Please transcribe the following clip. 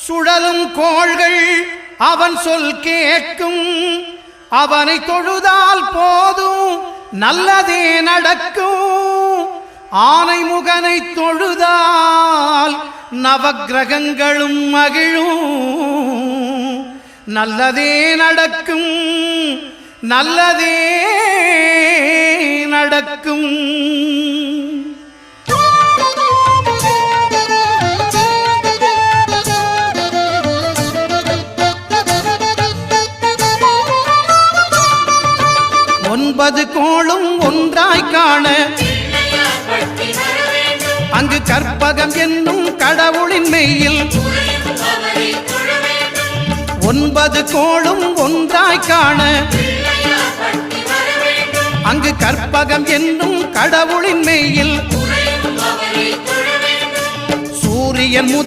சுழலும் கோள்கள் அவன் சொல் கேட்கும். அவனை தொழுதால் போதும் நல்லதே நடக்கும். ஆனை முகனை தொழுதால் நவக்கிரகங்களும் மகிழும். நல்லதே நடக்கும், நல்லதே நடக்கும். ஒன்பது கோளும் ஒன்றாய் காண அங்கு கற்பகம் என்னும் கடவுளின் மெய்யில். ஒன்பது கோளும் ஒன்றாய் காண அங்கு கற்பகம் என்னும் கடவுளின் மெய்யில். சூரியன்